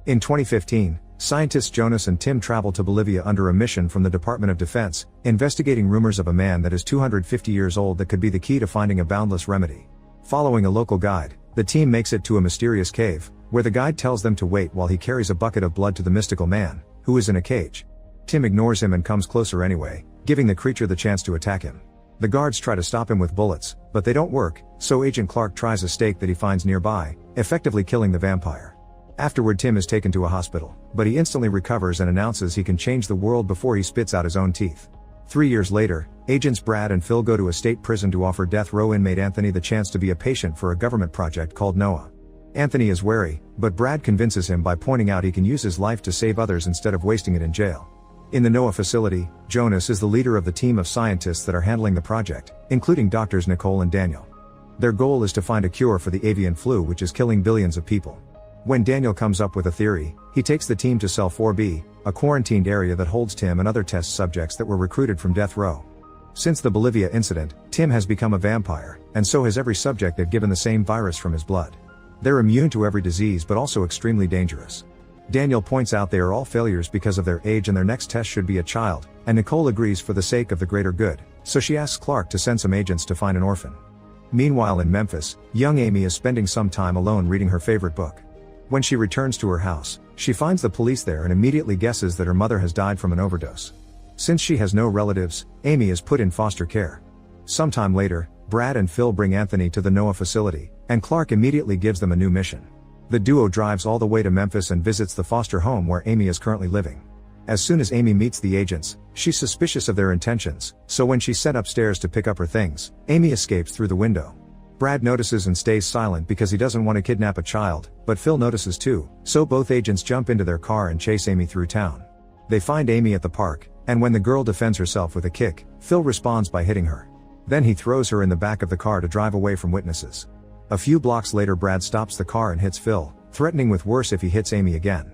In 2015, scientists Jonas and Tim travel to Bolivia under a mission from the Department of Defense, investigating rumors of a man that is 250 years old that could be the key to finding a boundless remedy. Following a local guide, the team makes it to a mysterious cave, where the guide tells them to wait while he carries a bucket of blood to the mystical man, who is in a cage. Tim ignores him and comes closer anyway, giving the creature the chance to attack him. The guards try to stop him with bullets, but they don't work, so Agent Clark tries a stake that he finds nearby, effectively killing the vampire. Afterward, Tim is taken to a hospital, but he instantly recovers and announces he can change the world before he spits out his own teeth. 3 years later, agents Brad and Phil go to a state prison to offer death row inmate Anthony the chance to be a patient for a government project called Noah. Anthony is wary, but Brad convinces him by pointing out he can use his life to save others instead of wasting it in jail. In the Noah facility, Jonas is the leader of the team of scientists that are handling the project, including doctors Nicole and Daniel. Their goal is to find a cure for the avian flu, which is killing billions of people. When Daniel comes up with a theory, he takes the team to Cell 4B, a quarantined area that holds Tim and other test subjects that were recruited from death row. Since the Bolivia incident, Tim has become a vampire, and so has every subject they've given the same virus from his blood. They're immune to every disease but also extremely dangerous. Daniel points out they are all failures because of their age and their next test should be a child, and Nicole agrees for the sake of the greater good, so she asks Clark to send some agents to find an orphan. Meanwhile in Memphis, young Amy is spending some time alone reading her favorite book. When she returns to her house, she finds the police there and immediately guesses that her mother has died from an overdose. Since she has no relatives, Amy is put in foster care. Sometime later, Brad and Phil bring Anthony to the Noah facility, and Clark immediately gives them a new mission. The duo drives all the way to Memphis and visits the foster home where Amy is currently living. As soon as Amy meets the agents, she's suspicious of their intentions, so when she's sent upstairs to pick up her things, Amy escapes through the window. Brad notices and stays silent because he doesn't want to kidnap a child, but Phil notices too, so both agents jump into their car and chase Amy through town. They find Amy at the park, and when the girl defends herself with a kick, Phil responds by hitting her. Then he throws her in the back of the car to drive away from witnesses. A few blocks later, Brad stops the car and hits Phil, threatening with worse if he hits Amy again.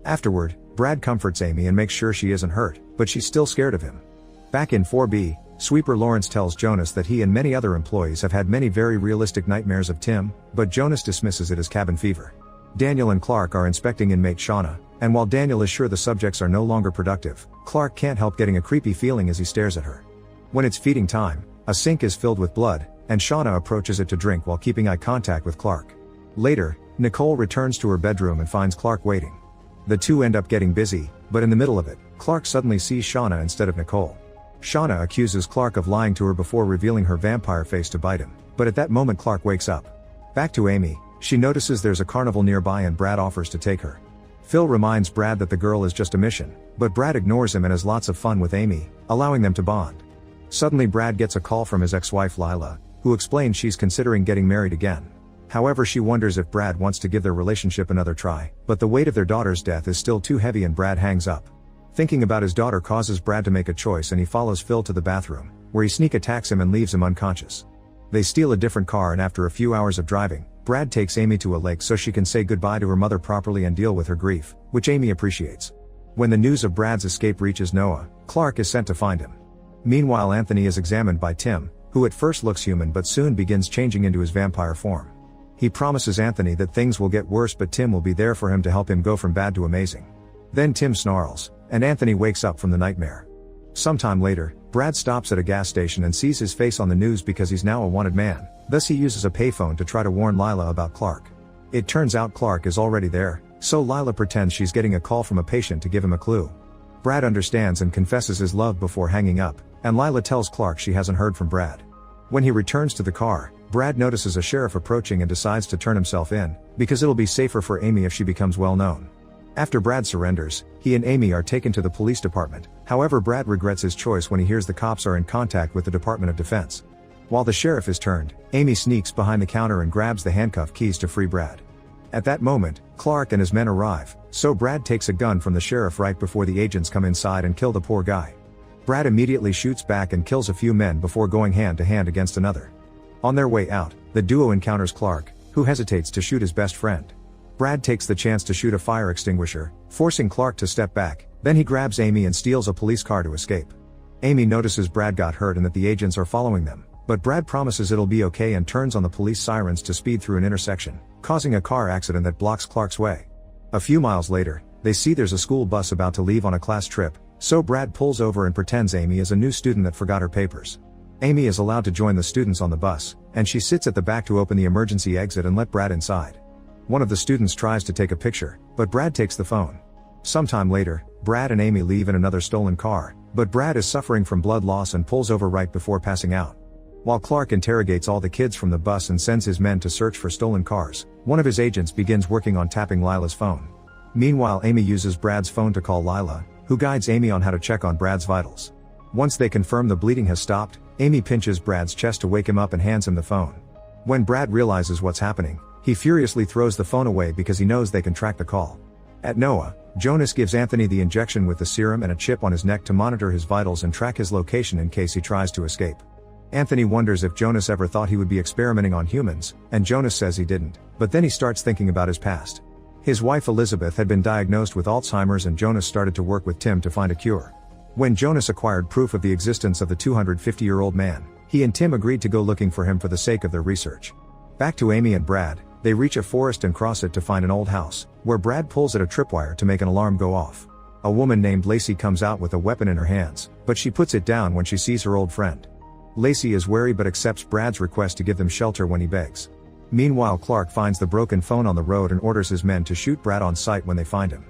Afterward, Brad comforts Amy and makes sure she isn't hurt, but she's still scared of him. Back in 4B, Sweeper Lawrence tells Jonas that he and many other employees have had many very realistic nightmares of Tim, but Jonas dismisses it as cabin fever. Daniel and Clark are inspecting inmate Shauna, and while Daniel is sure the subjects are no longer productive, Clark can't help getting a creepy feeling as he stares at her. When it's feeding time, a sink is filled with blood, and Shauna approaches it to drink while keeping eye contact with Clark. Later, Nicole returns to her bedroom and finds Clark waiting. The two end up getting busy, but in the middle of it, Clark suddenly sees Shauna instead of Nicole. Shauna accuses Clark of lying to her before revealing her vampire face to bite him, but at that moment Clark wakes up. Back to Amy, she notices there's a carnival nearby and Brad offers to take her. Phil reminds Brad that the girl is just a mission, but Brad ignores him and has lots of fun with Amy, allowing them to bond. Suddenly Brad gets a call from his ex-wife Lila, who explains she's considering getting married again. However, she wonders if Brad wants to give their relationship another try, but the weight of their daughter's death is still too heavy and Brad hangs up. Thinking about his daughter causes Brad to make a choice and he follows Phil to the bathroom, where he sneak attacks him and leaves him unconscious. They steal a different car and after a few hours of driving, Brad takes Amy to a lake so she can say goodbye to her mother properly and deal with her grief, which Amy appreciates. When the news of Brad's escape reaches Noah, Clark is sent to find him. Meanwhile, Anthony is examined by Tim, who at first looks human but soon begins changing into his vampire form. He promises Anthony that things will get worse but Tim will be there for him to help him go from bad to amazing. Then Tim snarls, and Anthony wakes up from the nightmare. Sometime later, Brad stops at a gas station and sees his face on the news because he's now a wanted man, thus he uses a payphone to try to warn Lila about Clark. It turns out Clark is already there, so Lila pretends she's getting a call from a patient to give him a clue. Brad understands and confesses his love before hanging up, and Lila tells Clark she hasn't heard from Brad. When he returns to the car, Brad notices a sheriff approaching and decides to turn himself in, because it'll be safer for Amy if she becomes well known. After Brad surrenders, he and Amy are taken to the police department, however Brad regrets his choice when he hears the cops are in contact with the Department of Defense. While the sheriff is turned, Amy sneaks behind the counter and grabs the handcuff keys to free Brad. At that moment, Clark and his men arrive, so Brad takes a gun from the sheriff right before the agents come inside and kill the poor guy. Brad immediately shoots back and kills a few men before going hand to hand against another. On their way out, the duo encounters Clark, who hesitates to shoot his best friend. Brad takes the chance to shoot a fire extinguisher, forcing Clark to step back, then he grabs Amy and steals a police car to escape. Amy notices Brad got hurt and that the agents are following them, but Brad promises it'll be okay and turns on the police sirens to speed through an intersection, causing a car accident that blocks Clark's way. A few miles later, they see there's a school bus about to leave on a class trip, so Brad pulls over and pretends Amy is a new student that forgot her papers. Amy is allowed to join the students on the bus, and she sits at the back to open the emergency exit and let Brad inside. One of the students tries to take a picture, but Brad takes the phone. Sometime later, Brad and Amy leave in another stolen car, but Brad is suffering from blood loss and pulls over right before passing out. While Clark interrogates all the kids from the bus and sends his men to search for stolen cars, one of his agents begins working on tapping Lila's phone. Meanwhile, Amy uses Brad's phone to call Lila, who guides Amy on how to check on Brad's vitals. Once they confirm the bleeding has stopped, Amy pinches Brad's chest to wake him up and hands him the phone. When Brad realizes what's happening, he furiously throws the phone away because he knows they can track the call. At Noah, Jonas gives Anthony the injection with the serum and a chip on his neck to monitor his vitals and track his location in case he tries to escape. Anthony wonders if Jonas ever thought he would be experimenting on humans, and Jonas says he didn't, but then he starts thinking about his past. His wife Elizabeth had been diagnosed with Alzheimer's and Jonas started to work with Tim to find a cure. When Jonas acquired proof of the existence of the 250-year-old man, he and Tim agreed to go looking for him for the sake of their research. Back to Amy and Brad, they reach a forest and cross it to find an old house, where Brad pulls at a tripwire to make an alarm go off. A woman named Lacey comes out with a weapon in her hands, but she puts it down when she sees her old friend. Lacey is wary but accepts Brad's request to give them shelter when he begs. Meanwhile, Clark finds the broken phone on the road and orders his men to shoot Brad on sight when they find him.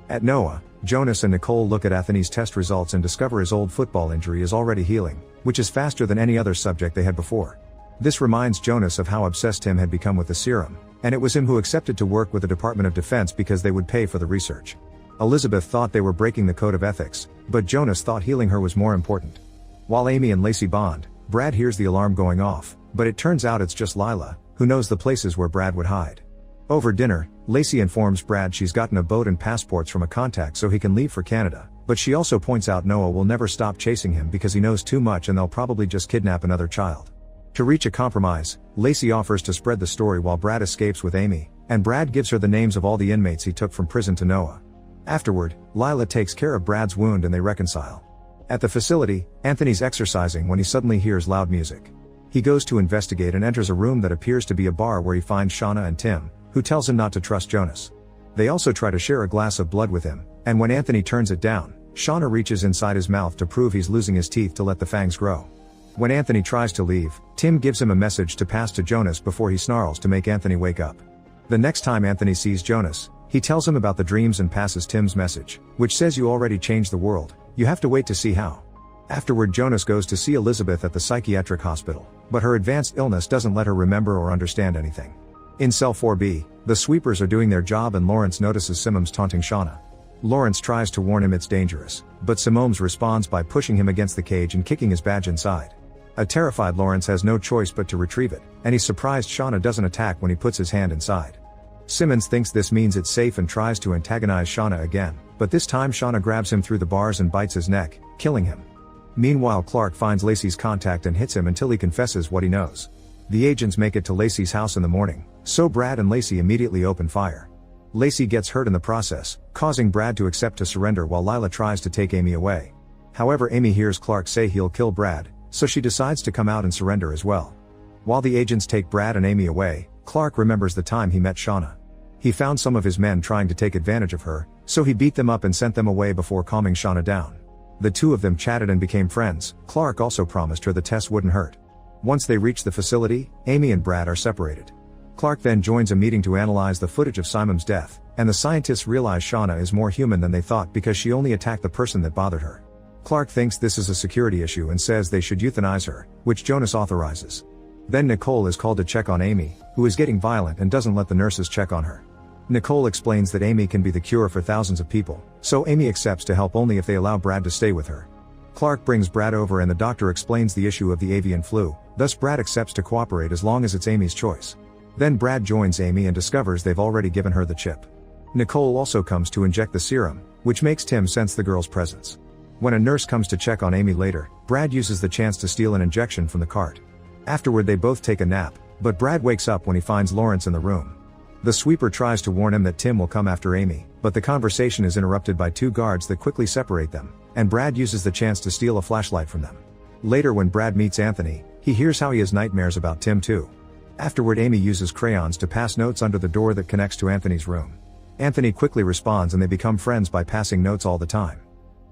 At Noah, Jonas and Nicole look at Anthony's test results and discover his old football injury is already healing, which is faster than any other subject they had before. This reminds Jonas of how obsessed Tim had become with the serum, and it was him who accepted to work with the Department of Defense because they would pay for the research. Elizabeth thought they were breaking the code of ethics, but Jonas thought healing her was more important. While Amy and Lacey bond, Brad hears the alarm going off, but it turns out it's just Lila, who knows the places where Brad would hide. Over dinner, Lacey informs Brad she's gotten a boat and passports from a contact so he can leave for Canada, but she also points out Noah will never stop chasing him because he knows too much and they'll probably just kidnap another child. To reach a compromise, Lacey offers to spread the story while Brad escapes with Amy, and Brad gives her the names of all the inmates he took from prison to Noah. Afterward, Lila takes care of Brad's wound and they reconcile. At the facility, Anthony's exercising when he suddenly hears loud music. He goes to investigate and enters a room that appears to be a bar where he finds Shauna and Tim, who tells him not to trust Jonas. They also try to share a glass of blood with him, and when Anthony turns it down, Shauna reaches inside his mouth to prove he's losing his teeth to let the fangs grow. When Anthony tries to leave, Tim gives him a message to pass to Jonas before he snarls to make Anthony wake up. The next time Anthony sees Jonas, he tells him about the dreams and passes Tim's message, which says you already changed the world, you have to wait to see how. Afterward, Jonas goes to see Elizabeth at the psychiatric hospital, but her advanced illness doesn't let her remember or understand anything. In Cell 4B, the sweepers are doing their job and Lawrence notices Simms taunting Shauna. Lawrence tries to warn him it's dangerous, but Simms responds by pushing him against the cage and kicking his badge inside. A terrified Lawrence has no choice but to retrieve it, and he's surprised Shauna doesn't attack when he puts his hand inside. Simms thinks this means it's safe and tries to antagonize Shauna again, but this time Shauna grabs him through the bars and bites his neck, killing him. Meanwhile, Clark finds Lacey's contact and hits him until he confesses what he knows. The agents make it to Lacey's house in the morning, so Brad and Lacey immediately open fire. Lacey gets hurt in the process, causing Brad to accept to surrender while Lila tries to take Amy away. However, Amy hears Clark say he'll kill Brad, so she decides to come out and surrender as well. While the agents take Brad and Amy away, Clark remembers the time he met Shauna. He found some of his men trying to take advantage of her, so he beat them up and sent them away before calming Shauna down. The two of them chatted and became friends. Clark also promised her the test wouldn't hurt. Once they reach the facility, Amy and Brad are separated. Clark then joins a meeting to analyze the footage of Simon's death, and the scientists realize Shauna is more human than they thought because she only attacked the person that bothered her. Clark thinks this is a security issue and says they should euthanize her, which Jonas authorizes. Then Nicole is called to check on Amy, who is getting violent and doesn't let the nurses check on her. Nicole explains that Amy can be the cure for thousands of people, so Amy accepts to help only if they allow Brad to stay with her. Clark brings Brad over and the doctor explains the issue of the avian flu, thus Brad accepts to cooperate as long as it's Amy's choice. Then Brad joins Amy and discovers they've already given her the chip. Nicole also comes to inject the serum, which makes Tim sense the girl's presence. When a nurse comes to check on Amy later, Brad uses the chance to steal an injection from the cart. Afterward they both take a nap, but Brad wakes up when he finds Lawrence in the room. The sweeper tries to warn him that Tim will come after Amy, but the conversation is interrupted by two guards that quickly separate them, and Brad uses the chance to steal a flashlight from them. Later when Brad meets Anthony, he hears how he has nightmares about Tim too. Afterward Amy uses crayons to pass notes under the door that connects to Anthony's room. Anthony quickly responds and they become friends by passing notes all the time.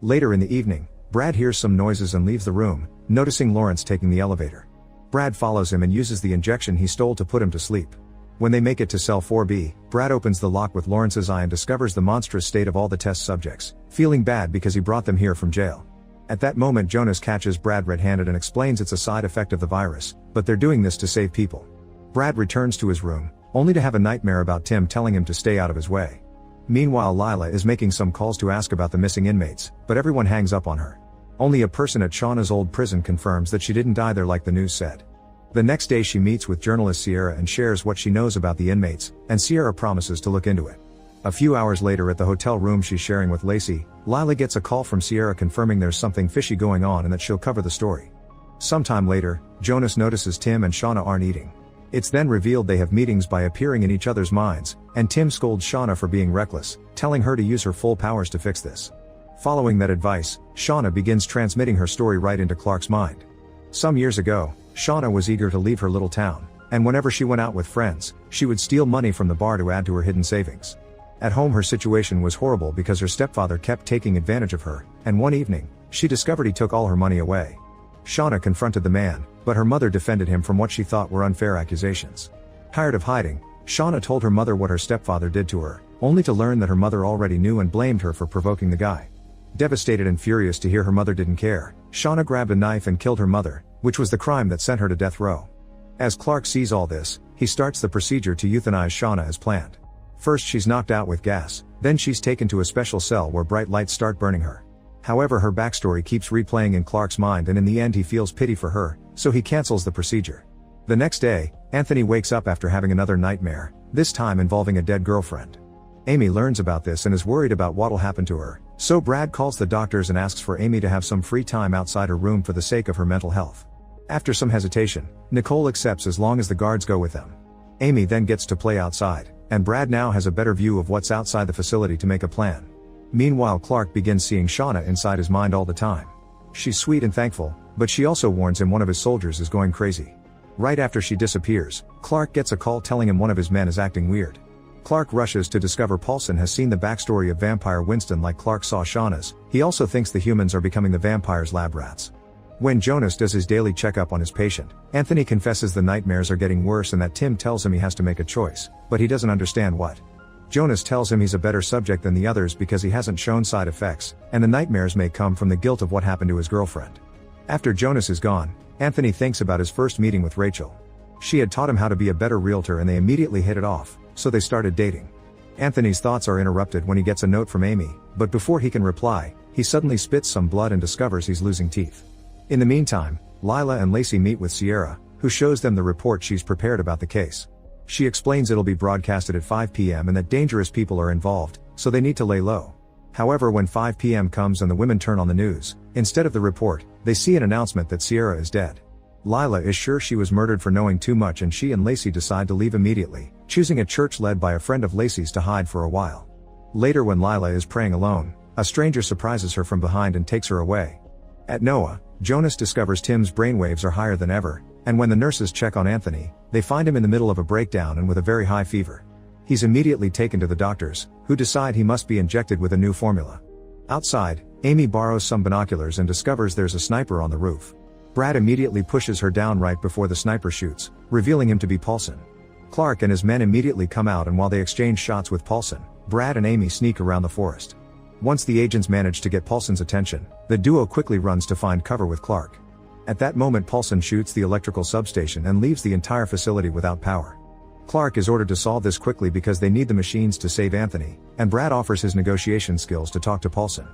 Later in the evening, Brad hears some noises and leaves the room, noticing Lawrence taking the elevator. Brad follows him and uses the injection he stole to put him to sleep. When they make it to cell 4B, Brad opens the lock with Lawrence's eye and discovers the monstrous state of all the test subjects, feeling bad because he brought them here from jail. At that moment Jonas catches Brad red-handed and explains it's a side effect of the virus, but they're doing this to save people. Brad returns to his room, only to have a nightmare about Tim telling him to stay out of his way. Meanwhile Lila is making some calls to ask about the missing inmates, but everyone hangs up on her. Only a person at Shauna's old prison confirms that she didn't die there like the news said. The next day she meets with journalist Sierra and shares what she knows about the inmates, and Sierra promises to look into it. A few hours later at the hotel room she's sharing with Lacey, Lila gets a call from Sierra confirming there's something fishy going on and that she'll cover the story. Sometime later, Jonas notices Tim and Shauna aren't eating. It's then revealed they have meetings by appearing in each other's minds, and Tim scolds Shauna for being reckless, telling her to use her full powers to fix this. Following that advice, Shauna begins transmitting her story right into Clark's mind. Some years ago, Shauna was eager to leave her little town, and whenever she went out with friends, she would steal money from the bar to add to her hidden savings. At home her situation was horrible because her stepfather kept taking advantage of her, and one evening, she discovered he took all her money away. Shauna confronted the man, but her mother defended him from what she thought were unfair accusations. Tired of hiding, Shauna told her mother what her stepfather did to her, only to learn that her mother already knew and blamed her for provoking the guy. Devastated and furious to hear her mother didn't care, Shauna grabbed a knife and killed her mother, which was the crime that sent her to death row. As Clark sees all this, he starts the procedure to euthanize Shauna as planned. First she's knocked out with gas, then she's taken to a special cell where bright lights start burning her. However her backstory keeps replaying in Clark's mind and in the end he feels pity for her, so he cancels the procedure. The next day, Anthony wakes up after having another nightmare, this time involving a dead girlfriend. Amy learns about this and is worried about what'll happen to her, so Brad calls the doctors and asks for Amy to have some free time outside her room for the sake of her mental health. After some hesitation, Nicole accepts as long as the guards go with them. Amy then gets to play outside, and Brad now has a better view of what's outside the facility to make a plan. Meanwhile Clark begins seeing Shauna inside his mind all the time. She's sweet and thankful, but she also warns him one of his soldiers is going crazy. Right after she disappears, Clark gets a call telling him one of his men is acting weird. Clark rushes to discover Paulson has seen the backstory of vampire Winston like Clark saw Shauna's. He also thinks the humans are becoming the vampire's lab rats. When Jonas does his daily checkup on his patient, Anthony confesses the nightmares are getting worse and that Tim tells him he has to make a choice, but he doesn't understand what. Jonas tells him he's a better subject than the others because he hasn't shown side effects, and the nightmares may come from the guilt of what happened to his girlfriend. After Jonas is gone, Anthony thinks about his first meeting with Rachel. She had taught him how to be a better realtor and they immediately hit it off, so they started dating. Anthony's thoughts are interrupted when he gets a note from Amy, but before he can reply, he suddenly spits some blood and discovers he's losing teeth. In the meantime, Lila and Lacey meet with Sierra, who shows them the report she's prepared about the case. She explains it'll be broadcasted at 5 p.m. and that dangerous people are involved, so they need to lay low. However, when 5 p.m. comes and the women turn on the news, instead of the report, they see an announcement that Sierra is dead. Lila is sure she was murdered for knowing too much and she and Lacey decide to leave immediately, choosing a church led by a friend of Lacey's to hide for a while. Later when Lila is praying alone, a stranger surprises her from behind and takes her away. At Noah, Jonas discovers Tim's brainwaves are higher than ever, and when the nurses check on Anthony, they find him in the middle of a breakdown and with a very high fever. He's immediately taken to the doctors, who decide he must be injected with a new formula. Outside, Amy borrows some binoculars and discovers there's a sniper on the roof. Brad immediately pushes her down right before the sniper shoots, revealing him to be Paulson. Clark and his men immediately come out and while they exchange shots with Paulson, Brad and Amy sneak around the forest. Once the agents manage to get Paulson's attention, the duo quickly runs to find cover with Clark. At that moment Paulson shoots the electrical substation and leaves the entire facility without power. Clark is ordered to solve this quickly because they need the machines to save Anthony, and Brad offers his negotiation skills to talk to Paulson.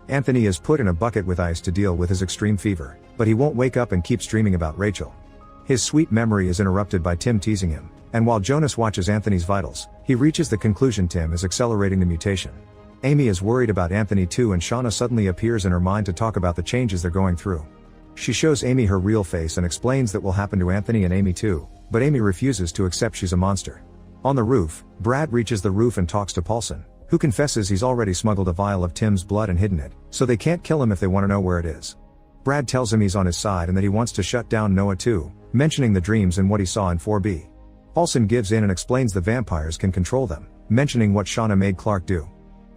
Anthony is put in a bucket with ice to deal with his extreme fever, but he won't wake up and keeps dreaming about Rachel. His sweet memory is interrupted by Tim teasing him, and while Jonas watches Anthony's vitals, he reaches the conclusion Tim is accelerating the mutation. Amy is worried about Anthony too and Shauna suddenly appears in her mind to talk about the changes they're going through. She shows Amy her real face and explains that will happen to Anthony and Amy too, but Amy refuses to accept she's a monster. On the roof, Brad reaches the roof and talks to Paulson, who confesses he's already smuggled a vial of Tim's blood and hidden it, so they can't kill him if they want to know where it is. Brad tells him he's on his side and that he wants to shut down Noah too, mentioning the dreams and what he saw in 4B. Paulson gives in and explains the vampires can control them, mentioning what Shauna made Clark do.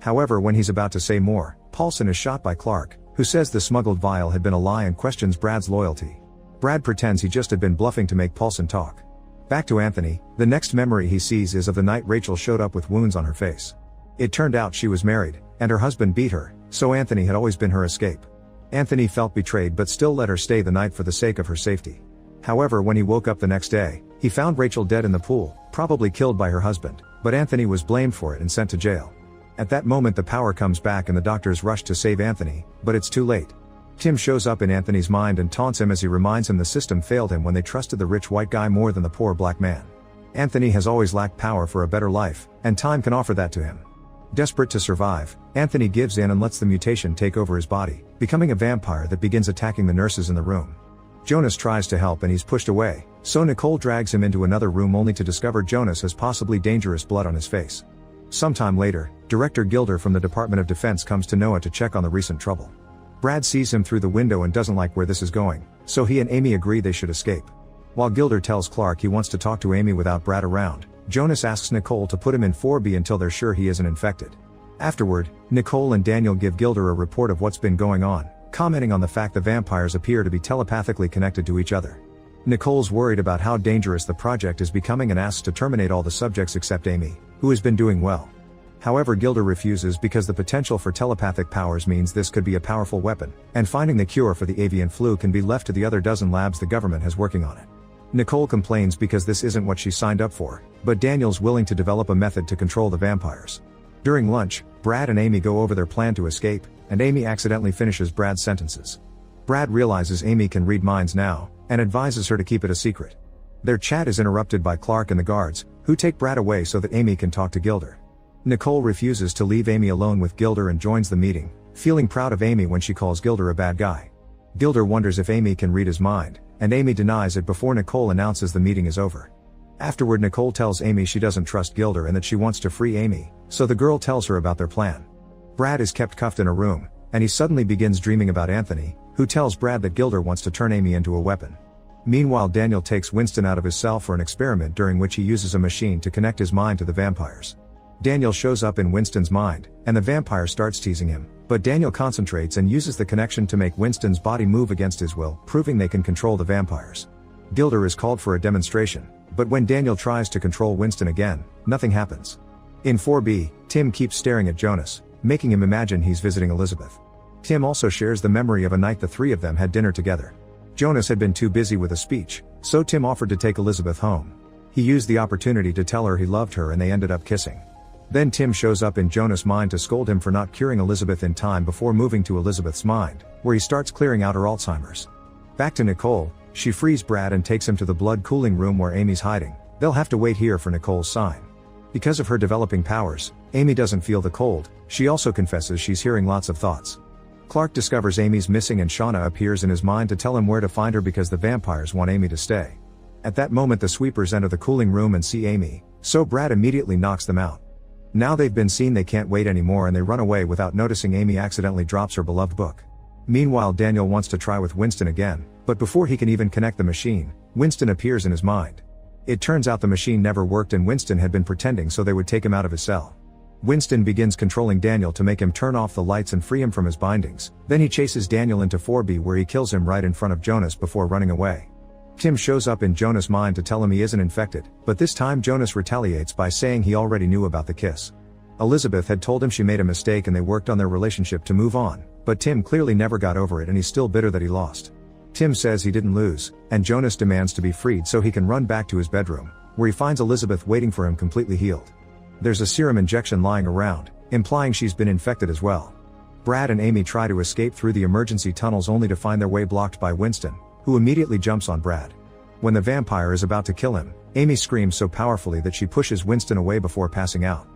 However, when he's about to say more, Paulson is shot by Clark, who says the smuggled vial had been a lie and questions Brad's loyalty. Brad pretends he just had been bluffing to make Paulson talk. Back to Anthony, the next memory he sees is of the night Rachel showed up with wounds on her face. It turned out she was married, and her husband beat her, so Anthony had always been her escape. Anthony felt betrayed but still let her stay the night for the sake of her safety. However, when he woke up the next day, he found Rachel dead in the pool, probably killed by her husband, but Anthony was blamed for it and sent to jail. At that moment the power comes back and the doctors rush to save Anthony, but it's too late. Tim shows up in Anthony's mind and taunts him as he reminds him the system failed him when they trusted the rich white guy more than the poor black man. Anthony has always lacked power for a better life, and time can offer that to him. Desperate to survive, Anthony gives in and lets the mutation take over his body, becoming a vampire that begins attacking the nurses in the room. Jonas tries to help and he's pushed away, so Nicole drags him into another room only to discover Jonas has possibly dangerous blood on his face. Sometime later, Director Gilder from the Department of Defense comes to Noah to check on the recent trouble. Brad sees him through the window and doesn't like where this is going, so he and Amy agree they should escape. While Gilder tells Clark he wants to talk to Amy without Brad around, Jonas asks Nicole to put him in 4B until they're sure he isn't infected. Afterward, Nicole and Daniel give Gilder a report of what's been going on, commenting on the fact the vampires appear to be telepathically connected to each other. Nicole's worried about how dangerous the project is becoming and asks to terminate all the subjects except Amy, who has been doing well. However, Gilder refuses because the potential for telepathic powers means this could be a powerful weapon, and finding the cure for the avian flu can be left to the other dozen labs the government has working on it. Nicole complains because this isn't what she signed up for, but Daniel's willing to develop a method to control the vampires. During lunch, Brad and Amy go over their plan to escape, and Amy accidentally finishes Brad's sentences. Brad realizes Amy can read minds now, and advises her to keep it a secret. Their chat is interrupted by Clark and the guards, who take Brad away so that Amy can talk to Gilder. Nicole refuses to leave Amy alone with Gilder and joins the meeting, feeling proud of Amy when she calls Gilder a bad guy. Gilder wonders if Amy can read his mind, and Amy denies it before Nicole announces the meeting is over. Afterward, Nicole tells Amy she doesn't trust Gilder and that she wants to free Amy, so the girl tells her about their plan. Brad is kept cuffed in a room, and he suddenly begins dreaming about Anthony, who tells Brad that Gilder wants to turn Amy into a weapon. Meanwhile, Daniel takes Winston out of his cell for an experiment during which he uses a machine to connect his mind to the vampires. Daniel shows up in Winston's mind, and the vampire starts teasing him, but Daniel concentrates and uses the connection to make Winston's body move against his will, proving they can control the vampires. Gilder is called for a demonstration, but when Daniel tries to control Winston again, nothing happens. In 4B, Tim keeps staring at Jonas, making him imagine he's visiting Elizabeth. Tim also shares the memory of a night the three of them had dinner together. Jonas had been too busy with a speech, so Tim offered to take Elizabeth home. He used the opportunity to tell her he loved her and they ended up kissing. Then Tim shows up in Jonas' mind to scold him for not curing Elizabeth in time before moving to Elizabeth's mind, where he starts clearing out her Alzheimer's. Back to Nicole, she frees Brad and takes him to the blood cooling room where Amy's hiding. They'll have to wait here for Nicole's sign. Because of her developing powers, Amy doesn't feel the cold. She also confesses she's hearing lots of thoughts. Clark discovers Amy's missing and Shauna appears in his mind to tell him where to find her because the vampires want Amy to stay. At that moment the sweepers enter the cooling room and see Amy, so Brad immediately knocks them out. Now they've been seen, they can't wait anymore and they run away without noticing Amy accidentally drops her beloved book. Meanwhile, Daniel wants to try with Winston again, but before he can even connect the machine, Winston appears in his mind. It turns out the machine never worked and Winston had been pretending so they would take him out of his cell. Winston begins controlling Daniel to make him turn off the lights and free him from his bindings, then he chases Daniel into 4B where he kills him right in front of Jonas before running away. Tim shows up in Jonas' mind to tell him he isn't infected, but this time Jonas retaliates by saying he already knew about the kiss. Elizabeth had told him she made a mistake and they worked on their relationship to move on, but Tim clearly never got over it and he's still bitter that he lost. Tim says he didn't lose, and Jonas demands to be freed so he can run back to his bedroom, where he finds Elizabeth waiting for him completely healed. There's a serum injection lying around, implying she's been infected as well. Brad and Amy try to escape through the emergency tunnels only to find their way blocked by Winston, who immediately jumps on Brad. When the vampire is about to kill him, Amy screams so powerfully that she pushes Winston away before passing out.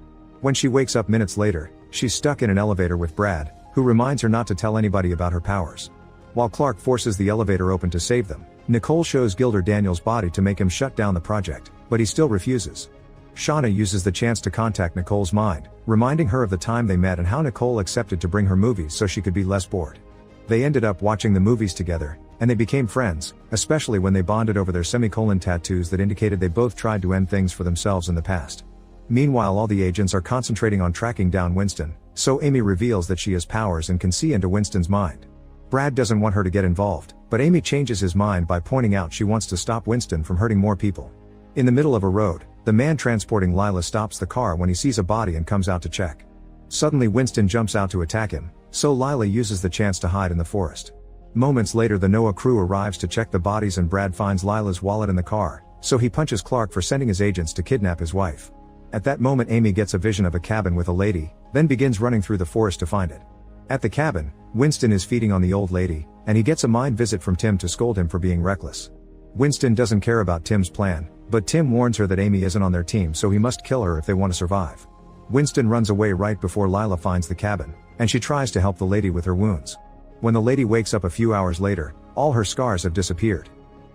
When she wakes up minutes later, she's stuck in an elevator with Brad, who reminds her not to tell anybody about her powers. While Clark forces the elevator open to save them, Nicole shows Gilder Daniel's body to make him shut down the project, but he still refuses. Shauna uses the chance to contact Nicole's mind, reminding her of the time they met and how Nicole accepted to bring her movies so she could be less bored. They ended up watching the movies together, and they became friends, especially when they bonded over their semicolon tattoos that indicated they both tried to end things for themselves in the past. Meanwhile, all the agents are concentrating on tracking down Winston, so Amy reveals that she has powers and can see into Winston's mind. Brad doesn't want her to get involved, but Amy changes his mind by pointing out she wants to stop Winston from hurting more people. In the middle of a road, the man transporting Lila stops the car when he sees a body and comes out to check. Suddenly Winston jumps out to attack him, so Lila uses the chance to hide in the forest. Moments later, the NOAA crew arrives to check the bodies and Brad finds Lila's wallet in the car, so he punches Clark for sending his agents to kidnap his wife. At that moment, Amy gets a vision of a cabin with a lady, then begins running through the forest to find it. At the cabin, Winston is feeding on the old lady, and he gets a mind visit from Tim to scold him for being reckless. Winston doesn't care about Tim's plan, but Tim warns her that Amy isn't on their team, so he must kill her if they want to survive. Winston runs away right before Lila finds the cabin, and she tries to help the lady with her wounds. When the lady wakes up a few hours later, all her scars have disappeared.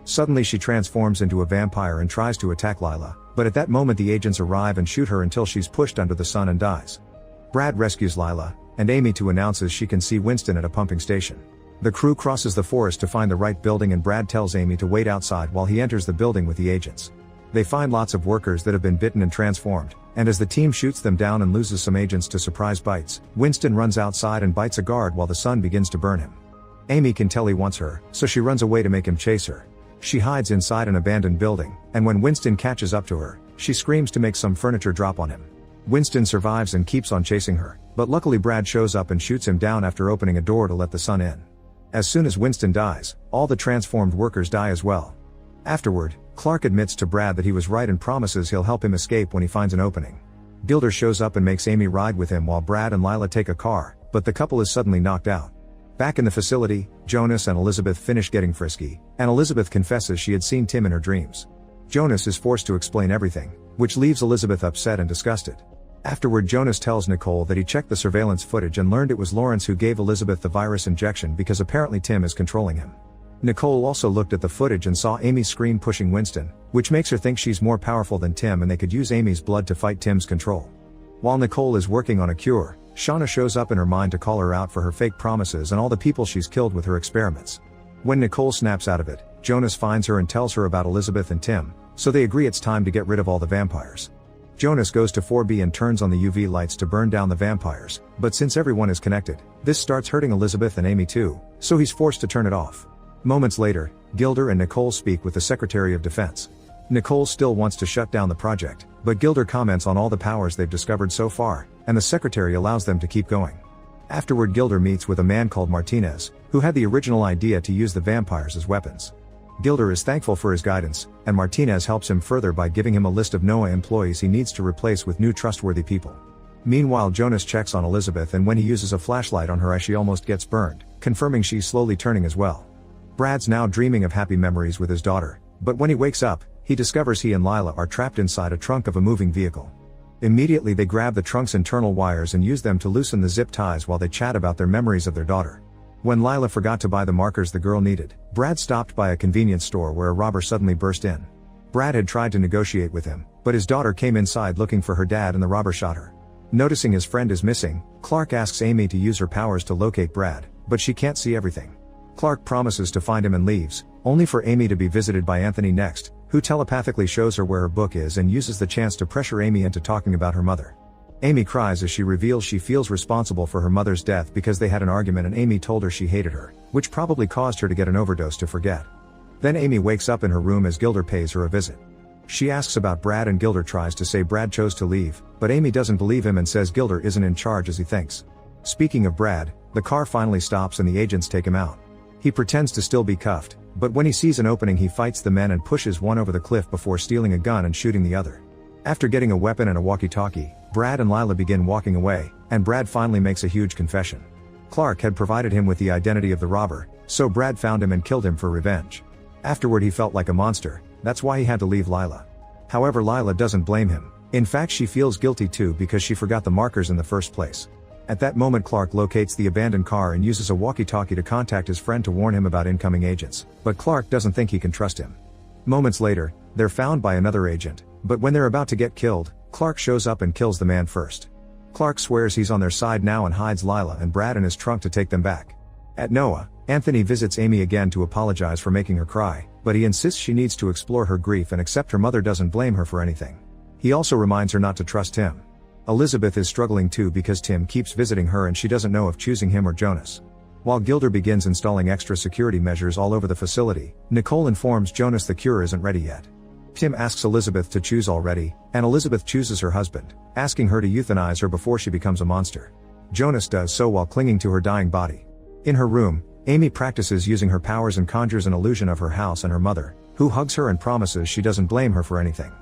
Suddenly she transforms into a vampire and tries to attack Lila, but at that moment the agents arrive and shoot her until she's pushed under the sun and dies. Brad rescues Lila, and Amy too announces she can see Winston at a pumping station. The crew crosses the forest to find the right building and Brad tells Amy to wait outside while he enters the building with the agents. They find lots of workers that have been bitten and transformed, and as the team shoots them down and loses some agents to surprise bites, Winston runs outside and bites a guard while the sun begins to burn him. Amy can tell he wants her, so she runs away to make him chase her. She hides inside an abandoned building, and when Winston catches up to her, she screams to make some furniture drop on him. Winston survives and keeps on chasing her, but luckily Brad shows up and shoots him down after opening a door to let the sun in. As soon as Winston dies, all the transformed workers die as well. Afterward, Clark admits to Brad that he was right and promises he'll help him escape when he finds an opening. Gilder shows up and makes Amy ride with him while Brad and Lila take a car, but the couple is suddenly knocked out. Back in the facility, Jonas and Elizabeth finish getting frisky, and Elizabeth confesses she had seen Tim in her dreams. Jonas is forced to explain everything, which leaves Elizabeth upset and disgusted. Afterward, Jonas tells Nicole that he checked the surveillance footage and learned it was Lawrence who gave Elizabeth the virus injection because apparently Tim is controlling him. Nicole also looked at the footage and saw Amy scream pushing Winston, which makes her think she's more powerful than Tim and they could use Amy's blood to fight Tim's control. While Nicole is working on a cure, Shauna shows up in her mind to call her out for her fake promises and all the people she's killed with her experiments. When Nicole snaps out of it, Jonas finds her and tells her about Elizabeth and Tim, so they agree it's time to get rid of all the vampires. Jonas goes to 4B and turns on the UV lights to burn down the vampires, but since everyone is connected, this starts hurting Elizabeth and Amy too, so he's forced to turn it off. Moments later, Gilder and Nicole speak with the Secretary of Defense. Nicole still wants to shut down the project, but Gilder comments on all the powers they've discovered so far, and the Secretary allows them to keep going. Afterward, Gilder meets with a man called Martinez, who had the original idea to use the vampires as weapons. Gilder is thankful for his guidance, and Martinez helps him further by giving him a list of NOAA employees he needs to replace with new trustworthy people. Meanwhile, Jonas checks on Elizabeth and when he uses a flashlight on her, she almost gets burned, confirming she's slowly turning as well. Brad's now dreaming of happy memories with his daughter, but when he wakes up, he discovers he and Lila are trapped inside a trunk of a moving vehicle. Immediately they grab the trunk's internal wires and use them to loosen the zip ties while they chat about their memories of their daughter. When Lila forgot to buy the markers the girl needed, Brad stopped by a convenience store where a robber suddenly burst in. Brad had tried to negotiate with him, but his daughter came inside looking for her dad and the robber shot her. Noticing his friend is missing, Clark asks Amy to use her powers to locate Brad, but she can't see everything. Clark promises to find him and leaves, only for Amy to be visited by Anthony next, who telepathically shows her where her book is and uses the chance to pressure Amy into talking about her mother. Amy cries as she reveals she feels responsible for her mother's death because they had an argument and Amy told her she hated her, which probably caused her to get an overdose to forget. Then Amy wakes up in her room as Gilder pays her a visit. She asks about Brad and Gilder tries to say Brad chose to leave, but Amy doesn't believe him and says Gilder isn't in charge as he thinks. Speaking of Brad, the car finally stops and the agents take him out. He pretends to still be cuffed, but when he sees an opening he fights the men and pushes one over the cliff before stealing a gun and shooting the other. After getting a weapon and a walkie-talkie, Brad and Lila begin walking away, and Brad finally makes a huge confession. Clark had provided him with the identity of the robber, so Brad found him and killed him for revenge. Afterward he felt like a monster, that's why he had to leave Lila. However, Lila doesn't blame him. In fact, she feels guilty too because she forgot the markers in the first place. At that moment, Clark locates the abandoned car and uses a walkie-talkie to contact his friend to warn him about incoming agents, but Clark doesn't think he can trust him. Moments later, they're found by another agent, but when they're about to get killed, Clark shows up and kills the man first. Clark swears he's on their side now and hides Lila and Brad in his trunk to take them back. At NOAA, Anthony visits Amy again to apologize for making her cry, but he insists she needs to explore her grief and accept her mother doesn't blame her for anything. He also reminds her not to trust Tim. Elizabeth is struggling too because Tim keeps visiting her and she doesn't know if choosing him or Jonas. While Gilder begins installing extra security measures all over the facility, Nicole informs Jonas the cure isn't ready yet. Tim asks Elizabeth to choose already, and Elizabeth chooses her husband, asking her to euthanize her before she becomes a monster. Jonas does so while clinging to her dying body. In her room, Amy practices using her powers and conjures an illusion of her house and her mother, who hugs her and promises she doesn't blame her for anything.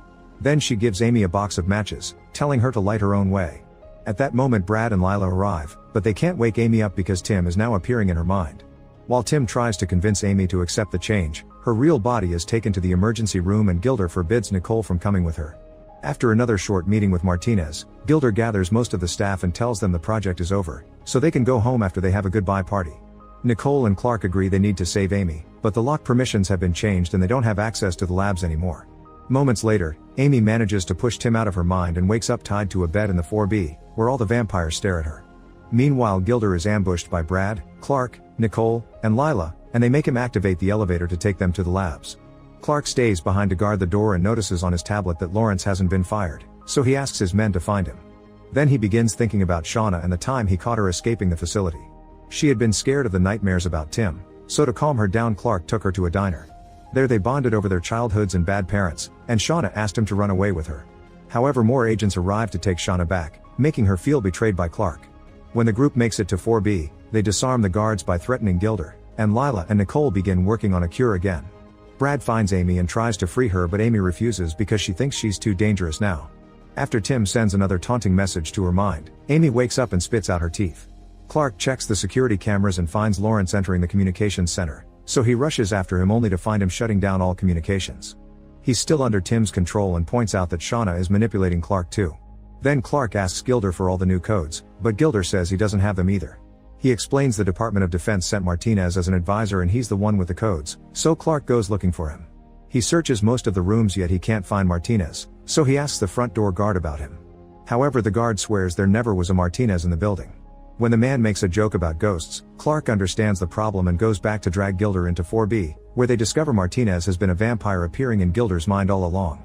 Then she gives Amy a box of matches, telling her to light her own way. At that moment Brad and Lila arrive, but they can't wake Amy up because Tim is now appearing in her mind. While Tim tries to convince Amy to accept the change, her real body is taken to the emergency room and Gilder forbids Nicole from coming with her. After another short meeting with Martinez, Gilder gathers most of the staff and tells them the project is over, so they can go home after they have a goodbye party. Nicole and Clark agree they need to save Amy, but the lock permissions have been changed and they don't have access to the labs anymore. Moments later, Amy manages to push Tim out of her mind and wakes up tied to a bed in the 4B, where all the vampires stare at her. Meanwhile Gilder is ambushed by Brad, Clark, Nicole, and Lila, and they make him activate the elevator to take them to the labs. Clark stays behind to guard the door and notices on his tablet that Lawrence hasn't been fired, so he asks his men to find him. Then he begins thinking about Shauna and the time he caught her escaping the facility. She had been scared of the nightmares about Tim, so to calm her down Clark took her to a diner. There they bonded over their childhoods and bad parents, and Shauna asked him to run away with her. However, more agents arrive to take Shauna back, making her feel betrayed by Clark. When the group makes it to 4B, they disarm the guards by threatening Gilder, and Lila and Nicole begin working on a cure again. Brad finds Amy and tries to free her, but Amy refuses because she thinks she's too dangerous now. After Tim sends another taunting message to her mind, Amy wakes up and spits out her teeth. Clark checks the security cameras and finds Lawrence entering the communications center, so he rushes after him only to find him shutting down all communications. He's still under Tim's control and points out that Shauna is manipulating Clark too. Then Clark asks Gilder for all the new codes, but Gilder says he doesn't have them either. He explains the Department of Defense sent Martinez as an advisor and he's the one with the codes, so Clark goes looking for him. He searches most of the rooms yet he can't find Martinez, so he asks the front door guard about him. However, the guard swears there never was a Martinez in the building. When the man makes a joke about ghosts, Clark understands the problem and goes back to drag Gilder into 4B, where they discover Martinez has been a vampire appearing in Gilder's mind all along.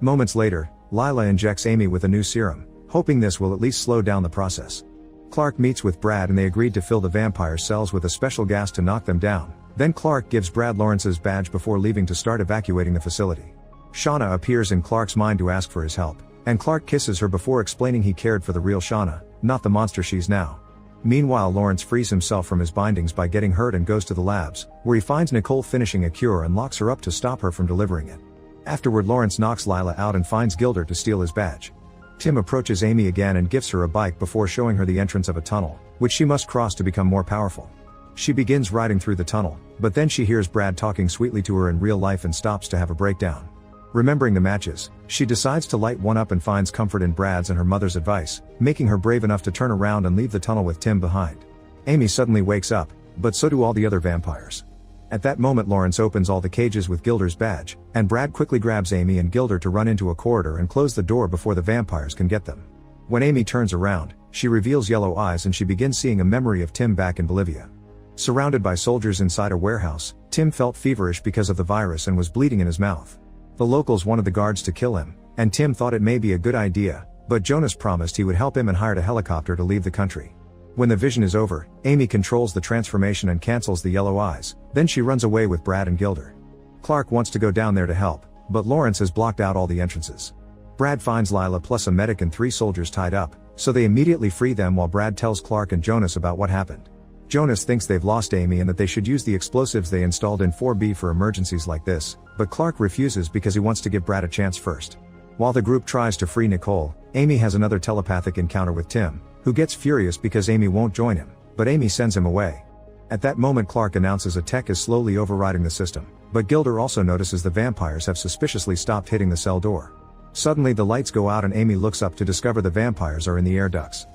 Moments later, Lila injects Amy with a new serum, hoping this will at least slow down the process. Clark meets with Brad and they agreed to fill the vampire cells with a special gas to knock them down. Then Clark gives Brad Lawrence's badge before leaving to start evacuating the facility. Shauna appears in Clark's mind to ask for his help, and Clark kisses her before explaining he cared for the real Shauna, not the monster she's now. Meanwhile, Lawrence frees himself from his bindings by getting hurt and goes to the labs, where he finds Nicole finishing a cure and locks her up to stop her from delivering it. Afterward, Lawrence knocks Lila out and finds Gilder to steal his badge. Tim approaches Amy again and gives her a bike before showing her the entrance of a tunnel, which she must cross to become more powerful. She begins riding through the tunnel, but then she hears Brad talking sweetly to her in real life and stops to have a breakdown. Remembering the matches, she decides to light one up and finds comfort in Brad's and her mother's advice, making her brave enough to turn around and leave the tunnel with Tim behind. Amy suddenly wakes up, but so do all the other vampires. At that moment, Lawrence opens all the cages with Gilder's badge, and Brad quickly grabs Amy and Gilder to run into a corridor and close the door before the vampires can get them. When Amy turns around, she reveals yellow eyes and she begins seeing a memory of Tim back in Bolivia. Surrounded by soldiers inside a warehouse, Tim felt feverish because of the virus and was bleeding in his mouth. The locals wanted the guards to kill him, and Tim thought it may be a good idea, but Jonas promised he would help him and hired a helicopter to leave the country. When the vision is over, Amy controls the transformation and cancels the yellow eyes, then she runs away with Brad and Gilder. Clark wants to go down there to help, but Lawrence has blocked out all the entrances. Brad finds Lila plus a medic and 3 soldiers tied up, so they immediately free them while Brad tells Clark and Jonas about what happened. Jonas thinks they've lost Amy and that they should use the explosives they installed in 4B for emergencies like this, but Clark refuses because he wants to give Brad a chance first. While the group tries to free Nicole, Amy has another telepathic encounter with Tim, who gets furious because Amy won't join him, but Amy sends him away. At that moment, Clark announces a tech is slowly overriding the system, but Gilder also notices the vampires have suspiciously stopped hitting the cell door. Suddenly the lights go out and Amy looks up to discover the vampires are in the air ducts.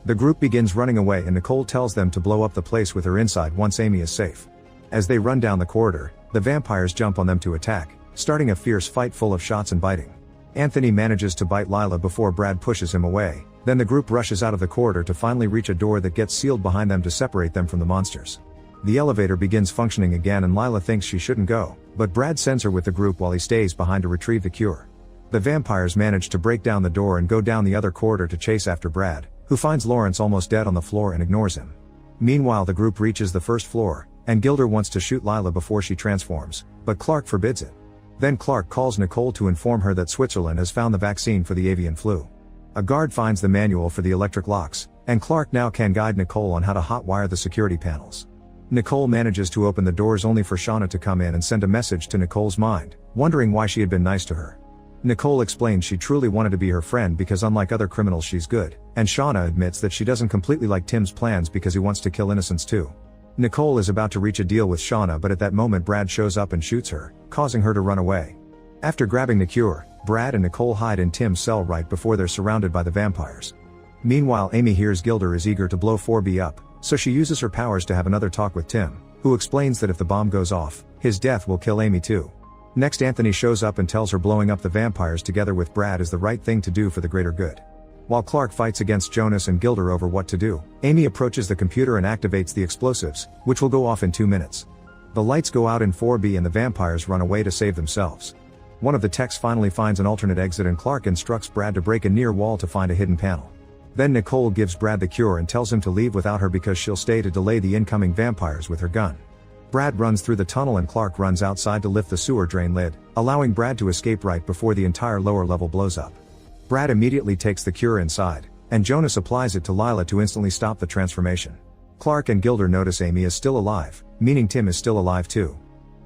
The group begins running away and Nicole tells them to blow up the place with her inside once Amy is safe. As they run down the corridor, the vampires jump on them to attack, starting a fierce fight full of shots and biting. Anthony manages to bite Lila before Brad pushes him away, then the group rushes out of the corridor to finally reach a door that gets sealed behind them to separate them from the monsters. The elevator begins functioning again and Lila thinks she shouldn't go, but Brad sends her with the group while he stays behind to retrieve the cure. The vampires manage to break down the door and go down the other corridor to chase after Brad, who finds Lawrence almost dead on the floor and ignores him. Meanwhile, the group reaches the first floor, and Gilder wants to shoot Lila before she transforms, but Clark forbids it. Then Clark calls Nicole to inform her that Switzerland has found the vaccine for the avian flu. A guard finds the manual for the electric locks, and Clark now can guide Nicole on how to hotwire the security panels. Nicole manages to open the doors only for Shauna to come in and send a message to Nicole's mind, wondering why she had been nice to her. Nicole explains she truly wanted to be her friend because unlike other criminals she's good, and Shauna admits that she doesn't completely like Tim's plans because he wants to kill innocents too. Nicole is about to reach a deal with Shauna, but at that moment Brad shows up and shoots her, causing her to run away. After grabbing the cure, Brad and Nicole hide in Tim's cell right before they're surrounded by the vampires. Meanwhile, Amy hears Gilder is eager to blow 4B up, so she uses her powers to have another talk with Tim, who explains that if the bomb goes off, his death will kill Amy too. Next, Anthony shows up and tells her blowing up the vampires together with Brad is the right thing to do for the greater good. While Clark fights against Jonas and Gilder over what to do, Amy approaches the computer and activates the explosives, which will go off in 2 minutes. The lights go out in 4B and the vampires run away to save themselves. One of the techs finally finds an alternate exit and Clark instructs Brad to break a near wall to find a hidden panel. Then Nicole gives Brad the cure and tells him to leave without her because she'll stay to delay the incoming vampires with her gun. Brad runs through the tunnel and Clark runs outside to lift the sewer drain lid, allowing Brad to escape right before the entire lower level blows up. Brad immediately takes the cure inside, and Jonas applies it to Lila to instantly stop the transformation. Clark and Gilder notice Amy is still alive, meaning Tim is still alive too.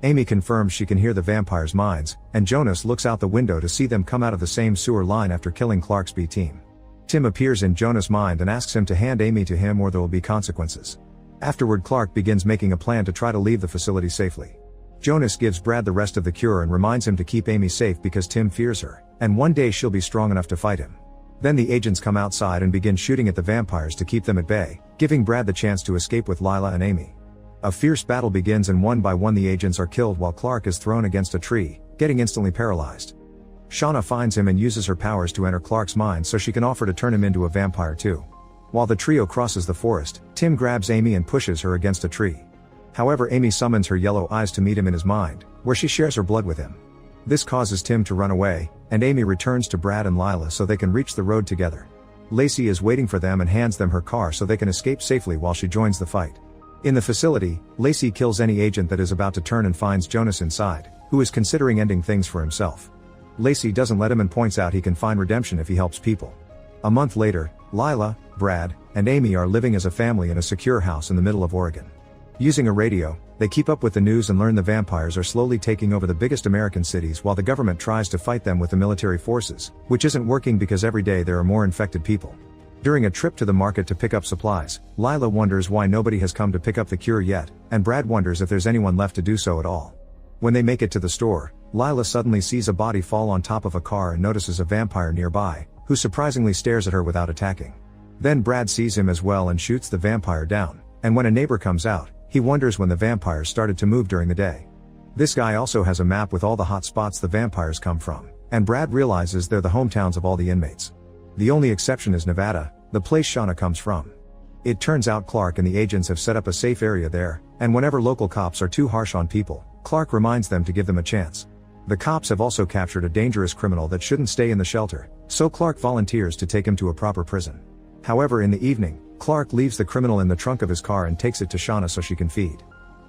Amy confirms she can hear the vampires' minds, and Jonas looks out the window to see them come out of the same sewer line after killing Clark's B team. Tim appears in Jonas' mind and asks him to hand Amy to him or there will be consequences. Afterward, Clark begins making a plan to try to leave the facility safely. Jonas gives Brad the rest of the cure and reminds him to keep Amy safe because Tim fears her, and one day she'll be strong enough to fight him. Then the agents come outside and begin shooting at the vampires to keep them at bay, giving Brad the chance to escape with Lila and Amy. A fierce battle begins and one by one the agents are killed while Clark is thrown against a tree, getting instantly paralyzed. Shauna finds him and uses her powers to enter Clark's mind so she can offer to turn him into a vampire too. While the trio crosses the forest, Tim grabs Amy and pushes her against a tree. However, Amy summons her yellow eyes to meet him in his mind, where she shares her blood with him. This causes Tim to run away, and Amy returns to Brad and Lila so they can reach the road together. Lacey is waiting for them and hands them her car so they can escape safely while she joins the fight. In the facility, Lacey kills any agent that is about to turn and finds Jonas inside, who is considering ending things for himself. Lacey doesn't let him and points out he can find redemption if he helps people. A month later, Lila, Brad, and Amy are living as a family in a secure house in the middle of Oregon. Using a radio, they keep up with the news and learn the vampires are slowly taking over the biggest American cities while the government tries to fight them with the military forces, which isn't working because every day there are more infected people. During a trip to the market to pick up supplies, Lila wonders why nobody has come to pick up the cure yet, and Brad wonders if there's anyone left to do so at all. When they make it to the store, Lila suddenly sees a body fall on top of a car and notices a vampire nearby, who surprisingly stares at her without attacking. Then Brad sees him as well and shoots the vampire down, and when a neighbor comes out, he wonders when the vampires started to move during the day. This guy also has a map with all the hot spots the vampires come from, and Brad realizes they're the hometowns of all the inmates. The only exception is Nevada, the place Shauna comes from. It turns out Clark and the agents have set up a safe area there, and whenever local cops are too harsh on people, Clark reminds them to give them a chance. The cops have also captured a dangerous criminal that shouldn't stay in the shelter, so Clark volunteers to take him to a proper prison. However, in the evening, Clark leaves the criminal in the trunk of his car and takes it to Shauna so she can feed.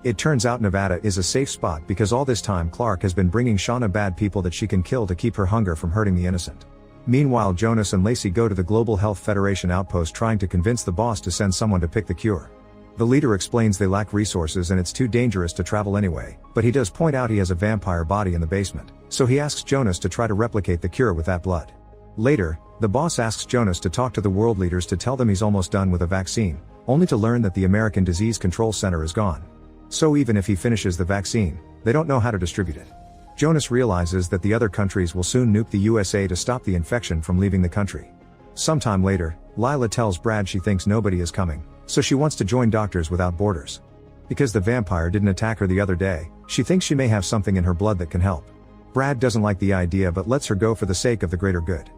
It turns out Nevada is a safe spot because all this time Clark has been bringing Shauna bad people that she can kill to keep her hunger from hurting the innocent. Meanwhile, Jonas and Lacey go to the Global Health Federation outpost trying to convince the boss to send someone to pick the cure. The leader explains they lack resources and it's too dangerous to travel anyway, but he does point out he has a vampire body in the basement, so he asks Jonas to try to replicate the cure with that blood. Later, the boss asks Jonas to talk to the world leaders to tell them he's almost done with a vaccine, only to learn that the American Disease Control Center is gone. So even if he finishes the vaccine, they don't know how to distribute it. Jonas realizes that the other countries will soon nuke the USA to stop the infection from leaving the country. Sometime later, Lila tells Brad she thinks nobody is coming, so she wants to join Doctors Without Borders. Because the vampire didn't attack her the other day, she thinks she may have something in her blood that can help. Brad doesn't like the idea but lets her go for the sake of the greater good.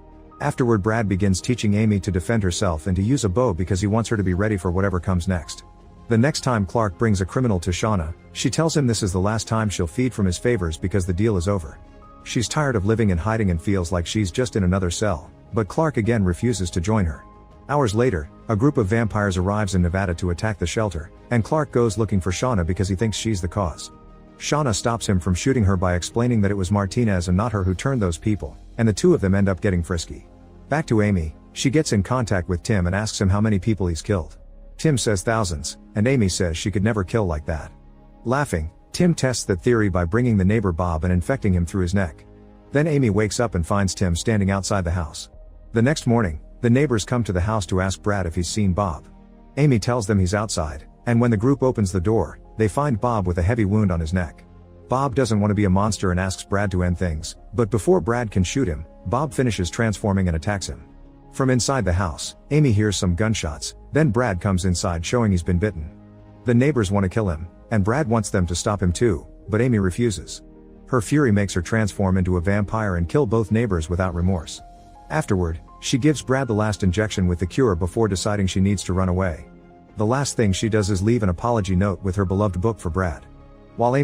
Afterward, Brad begins teaching Amy to defend herself and to use a bow because he wants her to be ready for whatever comes next. The next time Clark brings a criminal to Shauna, she tells him this is the last time she'll feed from his favors because the deal is over. She's tired of living and hiding and feels like she's just in another cell, but Clark again refuses to join her. Hours later, a group of vampires arrives in Nevada to attack the shelter, and Clark goes looking for Shauna because he thinks she's the cause. Shauna stops him from shooting her by explaining that it was Martinez and not her who turned those people, and the two of them end up getting frisky. Back to Amy, she gets in contact with Tim and asks him how many people he's killed. Tim says thousands, and Amy says she could never kill like that. Laughing, Tim tests that theory by bringing the neighbor Bob and infecting him through his neck. Then Amy wakes up and finds Tim standing outside the house. The next morning, the neighbors come to the house to ask Brad if he's seen Bob. Amy tells them he's outside, and when the group opens the door, they find Bob with a heavy wound on his neck. Bob doesn't want to be a monster and asks Brad to end things, but before Brad can shoot him, Bob finishes transforming and attacks him. From inside the house, Amy hears some gunshots, then Brad comes inside showing he's been bitten. The neighbors want to kill him, and Brad wants them to stop him too, but Amy refuses. Her fury makes her transform into a vampire and kill both neighbors without remorse. Afterward, she gives Brad the last injection with the cure before deciding she needs to run away. The last thing she does is leave an apology note with her beloved book for Brad. While Amy